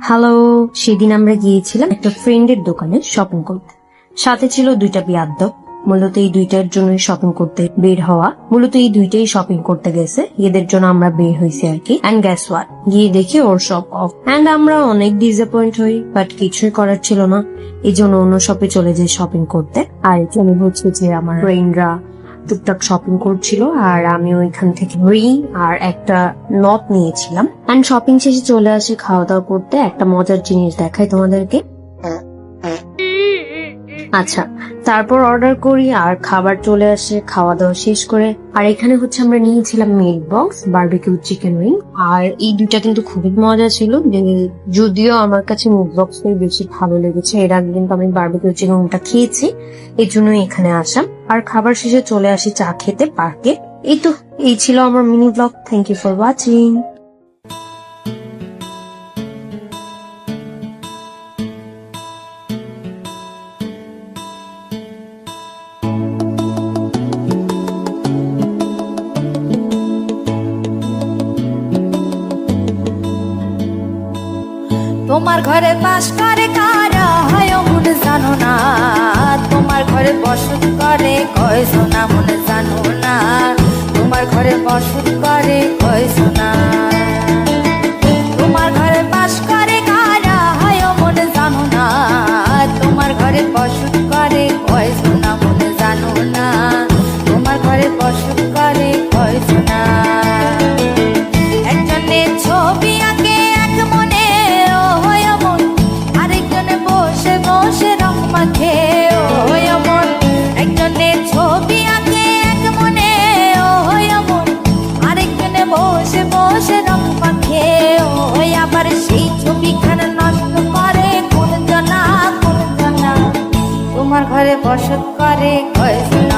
Hello, সেদিন আমরা গিয়েছিলাম একটা ফ্রেন্ডের দোকানে শপিং করতে। সাথে ছিল দুইটা বিয়াদ্দব। মূলত এই দুইটার জন্যই শপিং করতে বের হওয়া। মূলত এই দুইটাই শপিং করতে গেছে, এদের জন্য আমরা বের হয়েছি আর কি। এন্ড গ্যাস হোয়াট, গিয়ে দেখি ওর শপ অফ। এন্ড আমরা অনেক ডিসঅ্যাপয়েন্ট হই, বাট কিছুই করার ছিল না, এই জন্য অন্য শপে চলে যাই শপিং করতে। আর এখানে হচ্ছে যে আমার ফ্রেন্ডরা টুকটাক শপিং করছিল, আর আমি ওইখান থেকে রিং আর একটা নট নিয়েছিলাম। এন্ড শপিং শেষে চলে আসি খাওয়া দাওয়া করতে। একটা মজার জিনিস দেখাই তোমাদেরকে। আচ্ছা, তারপর অর্ডার করি আর খাবার চলে আসে খাওয়া দাওয়া শেষ করে। আর এখানে হচ্ছে আমরা নিয়েছিলাম meat box barbecue chicken wing, আর এই দুইটা কিন্তু খুবই মজা ছিল। যদিও আমার কাছে মিট বক্সটাই বেশি ভালো লেগেছে, এর আগে কিন্তু আমি বারবিকিউ চিকেন উইংটা খেয়েছি, এই জন্যই এখানে আসা। আর খাবার শেষে চলে আসি চা খেতে পার্কে। এই ছিল আমার mini blog. Thank you for watching. তোমার ঘরে বাস করে কারা হয় মনে জানো না, তোমার ঘরে বসত করে কয়ছো না মনে জানো না, তোমার ঘরে বসত করে কয়ছো না। তোমার ঘরে বাস করে কারা হয় মনে জানো না, তোমার ঘরে বসত করে কয়ছো না মনে জানো না, তোমার ঘরে বসত করে কয়ছো না। একজনে ছবি আঁকে এক মনে বসে রং মাখে ওই মন, একজনে ছবি আঁকে এক মনে ওই মন, আরেকজনে বসে বসে রং মাখে ওই, আবার সেই ছবিখানা নষ্ট করে কোন জনা। তোমার ঘরে বসত করে কয়জন